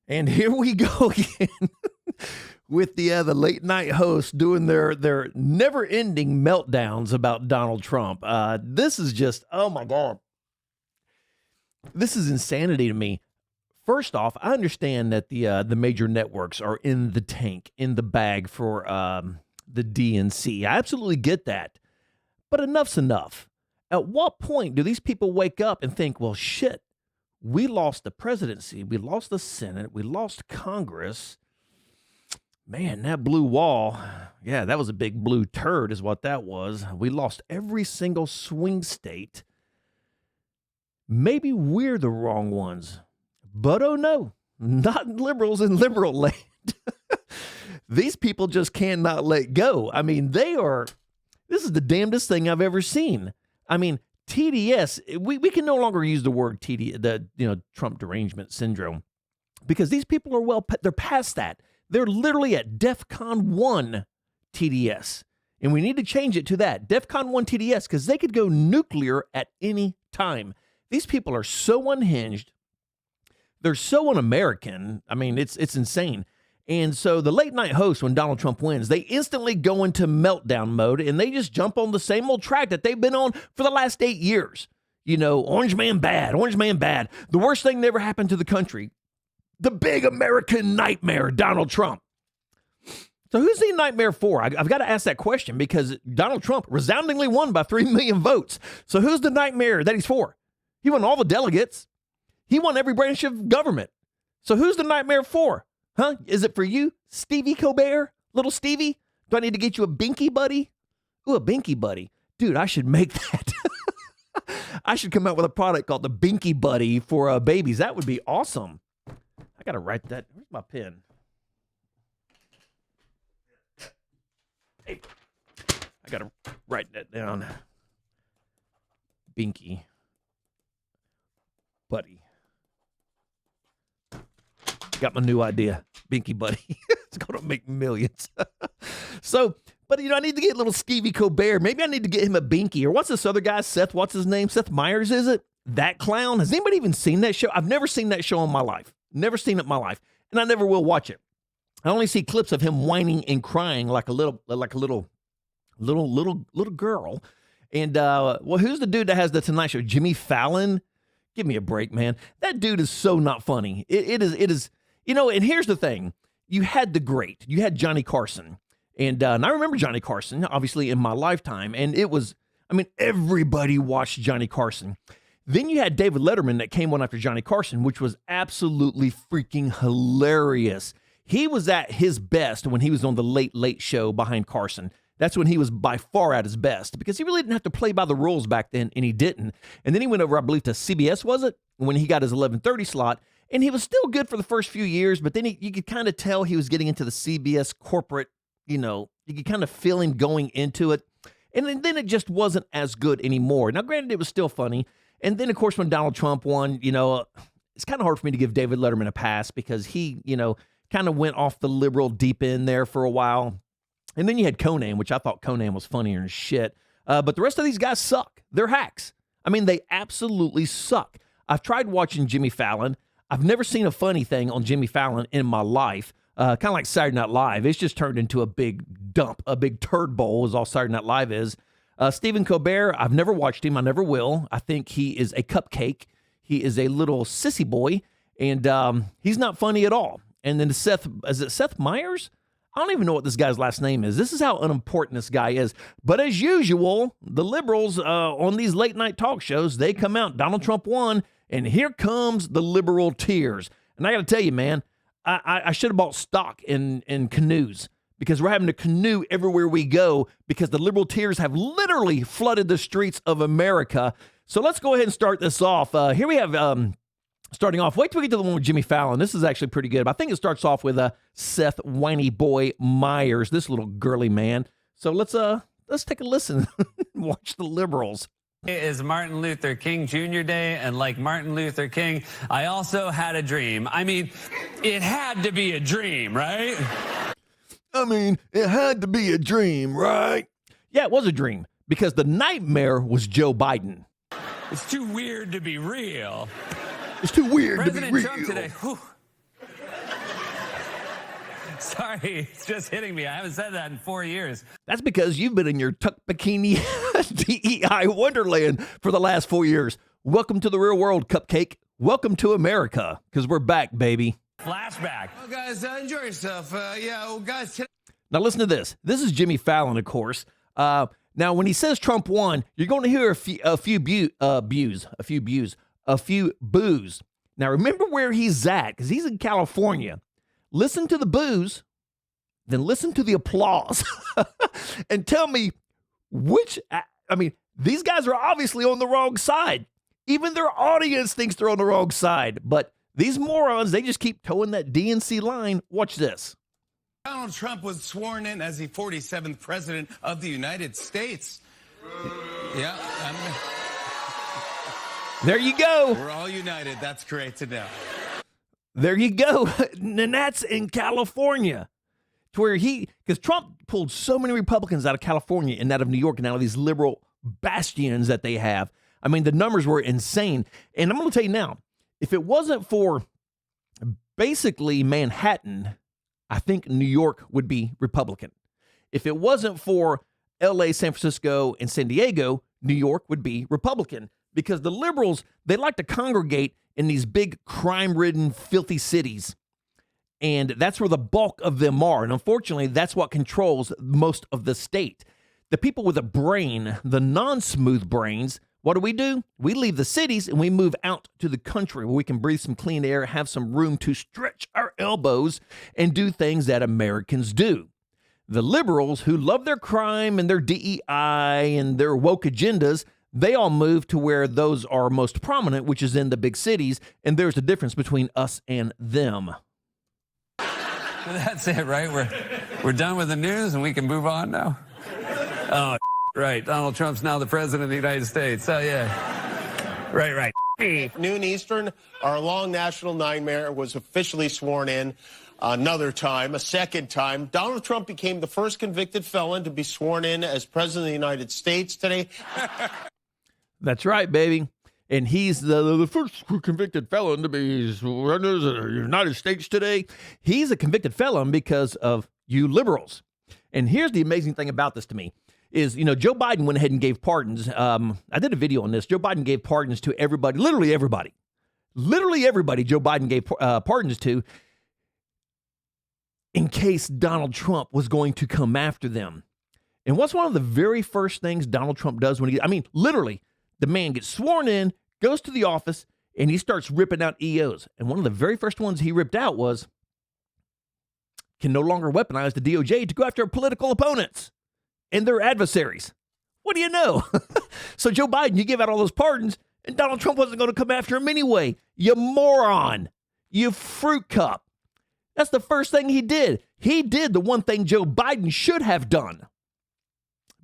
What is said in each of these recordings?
And here we go again with the late night hosts doing their never ending meltdowns about Donald Trump. This is just, oh my God. This is insanity to me. First off, I understand that the major networks are in the tank, in the bag for the DNC. I absolutely get that. But enough's enough. At what point do these people wake up and think, well, shit, we lost the presidency, we lost the Senate, we lost Congress. Man, that blue wall, yeah, that was a big blue turd is what that was. We lost every single swing state. Maybe we're the wrong ones. But oh no, not liberals in liberal land. These people just cannot let go. I mean, this is the damnedest thing I've ever seen. I mean, TDS, we can no longer use the word Trump derangement syndrome, because these people are they're past that. They're literally at DEFCON 1 TDS. And we need to change it to that, DEFCON 1 TDS, because they could go nuclear at any time. These people are so unhinged. They're so un-American. I mean, it's insane. And so the late night hosts, when Donald Trump wins, they instantly go into meltdown mode and they just jump on the same old track that they've been on for the last 8 years. You know, orange man bad, orange man bad. The worst thing that ever happened to the country. The big American nightmare, Donald Trump. So who's the nightmare for? I've got to ask that question, because Donald Trump resoundingly won by 3 million votes. So who's the nightmare that he's for? He won all the delegates. He won every branch of government. So who's the nightmare for? Huh? Is it for you, Stevie Colbert? Little Stevie? Do I need to get you a binky buddy? Ooh, a binky buddy. Dude, I should make that. I should come out with a product called the Binky Buddy for babies. That would be awesome. I got to write that. Where's my pen? Hey, I got to write that down. Binky Buddy. Got my new idea, Binky Buddy. It's going to make millions. So, but I need to get little Stevie Colbert. Maybe I need to get him a Binky. Or what's this other guy, Seth? What's his name? Seth Meyers, is it? That clown? Has anybody even seen that show? I've never seen that show in my life. Never seen it in my life. And I never will watch it. I only see clips of him whining and crying like a little girl. And who's the dude that has the Tonight Show? Jimmy Fallon? Give me a break, man. That dude is so not funny. It is. And here's the thing. You had the great. You had Johnny Carson. And I remember Johnny Carson, obviously, in my lifetime. And it was, everybody watched Johnny Carson. Then you had David Letterman that came on after Johnny Carson, which was absolutely freaking hilarious. He was at his best when he was on the Late Late Show behind Carson. That's when he was by far at his best, because he really didn't have to play by the rules back then, and he didn't. And then he went over, I believe, to CBS, was it? When he got his 11:30 slot. And he was still good for the first few years, but then you could kind of tell he was getting into the CBS corporate, you could kind of feel him going into it. And then it just wasn't as good anymore. Now, granted, it was still funny. And then, of course, when Donald Trump won, it's kind of hard for me to give David Letterman a pass, because he, kind of went off the liberal deep end there for a while. And then you had Conan, which I thought Conan was funnier than shit. But the rest of these guys suck. They're hacks. They absolutely suck. I've tried watching Jimmy Fallon. I've never seen a funny thing on Jimmy Fallon in my life. Kind of like Saturday Night Live. It's just turned into a big dump, a big turd bowl is all Saturday Night Live is. Stephen Colbert, I've never watched him. I never will. I think he is a cupcake. He is a little sissy boy, and he's not funny at all. And then is it Seth Meyers? I don't even know what this guy's last name is. This is how unimportant this guy is. But as usual, the liberals on these late night talk shows, they come out, Donald Trump won, and here comes the liberal tears. And I got to tell you, man, I should have bought stock in canoes, because we're having a canoe everywhere we go, because the liberal tears have literally flooded the streets of America. So let's go ahead and start this off. Here we have, starting off, wait till we get to the one with Jimmy Fallon. This is actually pretty good. But I think it starts off with Seth Whiny Boy Myers, this little girly man. So let's take a listen and watch the liberals. Today is Martin Luther King Jr. Day, and like Martin Luther King, I also had a dream. It had to be a dream, right? It had to be a dream, right? Yeah, it was a dream, because the nightmare was Joe Biden. It's too weird to be real. It's too weird President to be real. Trump today, Sorry, it's just hitting me. I haven't said that in 4 years. That's because you've been in your tuck bikini DEI wonderland for the last 4 years. Welcome to the real world, Cupcake. Welcome to America, because we're back, baby. Flashback. Well, guys, enjoy yourself. Guys. Now listen to this. This is Jimmy Fallon, of course. Now, when he says Trump won, you're going to hear a few boos. Now, remember where he's at, because he's in California. Listen to the boos, then listen to the applause, and tell me which. I mean, these guys are obviously on the wrong side. Even their audience thinks they're on the wrong side. But these morons, they just keep towing that DNC line. Watch this. Donald Trump was sworn in as the 47th president of the United States. Yeah. There you go. We're all united. That's great to know. There you go. And that's in California. To where because Trump pulled so many Republicans out of California and out of New York and out of these liberal bastions that they have. I mean, the numbers were insane. And I'm going to tell you now, if it wasn't for basically Manhattan, I think New York would be Republican. If it wasn't for LA, San Francisco, and San Diego, New York would be Republican. Because the liberals, they like to congregate in these big crime-ridden, filthy cities. And that's where the bulk of them are. And unfortunately, that's what controls most of the state. The people with a brain, the non-smooth brains, what do? We leave the cities and we move out to the country where we can breathe some clean air, have some room to stretch our elbows, and do things that Americans do. The liberals, who love their crime and their DEI and their woke agendas, they all move to where those are most prominent, which is in the big cities, and there's a difference between us and them. That's it, right? We're done with the news and we can move on now? Oh, right. Donald Trump's now the president of the United States. Oh, yeah. Right. Noon Eastern, our long national nightmare was officially sworn in a second time. Donald Trump became the first convicted felon to be sworn in as president of the United States today. That's right, baby. And he's the first convicted felon to be sworn in the United States today. He's a convicted felon because of you liberals. And here's the amazing thing about this to me is, Joe Biden went ahead and gave pardons. I did a video on this. Joe Biden gave pardons to everybody, literally everybody. Literally everybody Joe Biden gave pardons to in case Donald Trump was going to come after them. And what's one of the very first things Donald Trump does literally, the man gets sworn in, goes to the office, and he starts ripping out EOs. And one of the very first ones he ripped out was, can no longer weaponize the DOJ to go after political opponents and their adversaries. What do you know? So Joe Biden, you give out all those pardons, and Donald Trump wasn't going to come after him anyway. You moron. You fruit cup. That's the first thing he did. He did the one thing Joe Biden should have done.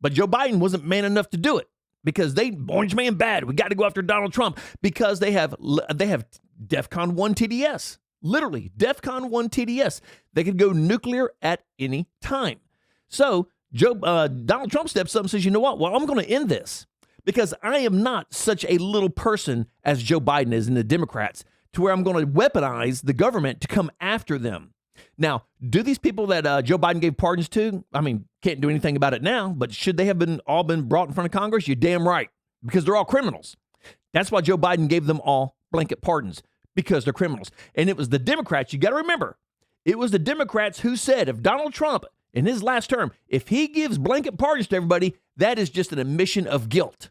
But Joe Biden wasn't man enough to do it. Because orange man bad. We got to go after Donald Trump because they have DEFCON 1 TDS. Literally, DEFCON 1 TDS. They could go nuclear at any time. So Donald Trump steps up and says, you know what? Well, I'm going to end this because I am not such a little person as Joe Biden is and the Democrats to where I'm going to weaponize the government to come after them. Now, do these people that Joe Biden gave pardons to, can't do anything about it now, but should they have all been brought in front of Congress? You're damn right, because they're all criminals. That's why Joe Biden gave them all blanket pardons, because they're criminals. And it was the Democrats, you got to remember, it was the Democrats who said if Donald Trump, in his last term, if he gives blanket pardons to everybody, that is just an admission of guilt.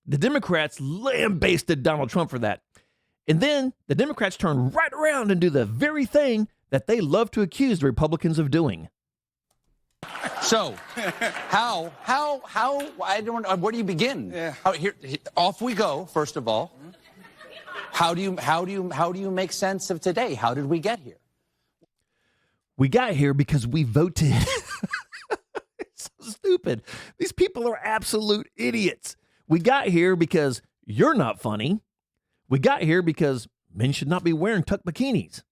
The Democrats lambasted Donald Trump for that. And then the Democrats turn right around and do the very thing that they love to accuse the Republicans of doing. So, where do you begin? Yeah. Off we go, first of all. How do you make sense of today? How did we get here? We got here because we voted. It's so stupid. These people are absolute idiots. We got here because you're not funny. We got here because men should not be wearing tuck bikinis.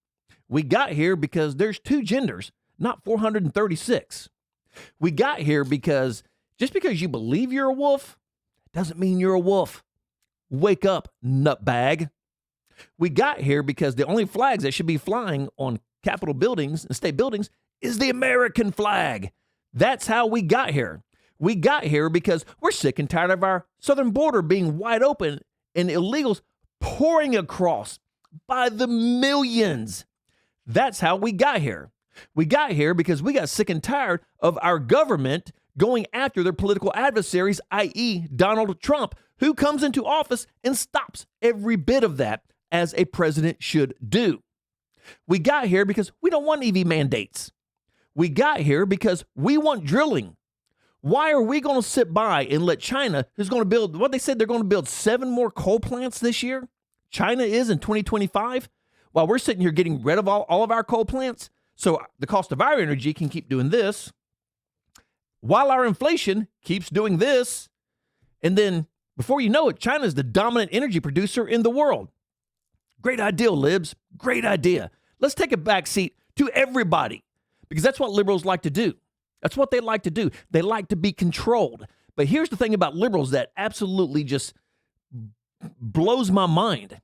We got here because there's two genders, not 436. We got here because just because you believe you're a wolf doesn't mean you're a wolf. Wake up, nutbag. We got here because the only flags that should be flying on Capitol buildings and state buildings is the American flag. That's how we got here. We got here because we're sick and tired of our southern border being wide open and illegals pouring across by the millions. That's how we got here. We got here because we got sick and tired of our government going after their political adversaries, i.e. Donald Trump, who comes into office and stops every bit of that, as a president should do. We got here because we don't want EV mandates. We got here because we want drilling. Why are we going to sit by and let China, who's going to build, what they said they're going to build 7 more coal plants this year? China is in 2025, while we're sitting here getting rid of all of our coal plants. So the cost of our energy can keep doing this, while our inflation keeps doing this. And then before you know it, China is the dominant energy producer in the world. Great idea, libs. Great idea. Let's take a back seat to everybody, because that's what liberals like to do. That's what they like to do. They like to be controlled. But here's the thing about liberals that absolutely just blows my mind.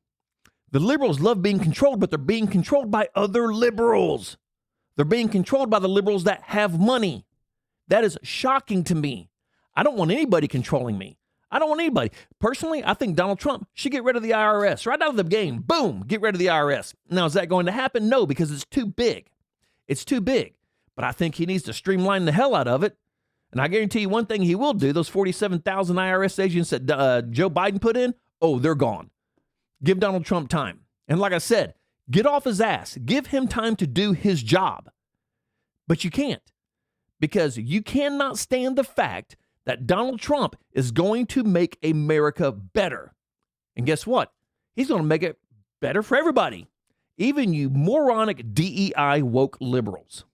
The liberals love being controlled, but they're being controlled by other liberals. They're being controlled by the liberals that have money. That is shocking to me. I don't want anybody controlling me. I don't want anybody. Personally, I think Donald Trump should get rid of the IRS. Right out of the game, boom, get rid of the IRS. Now, is that going to happen? No, because it's too big. It's too big. But I think he needs to streamline the hell out of it. And I guarantee you one thing he will do, those 47,000 IRS agents that Joe Biden put in, oh, they're gone. Give Donald Trump time. And like I said, get off his ass. Give him time to do his job. But you can't, because you cannot stand the fact that Donald Trump is going to make America better. And guess what? He's going to make it better for everybody, even you moronic DEI woke liberals.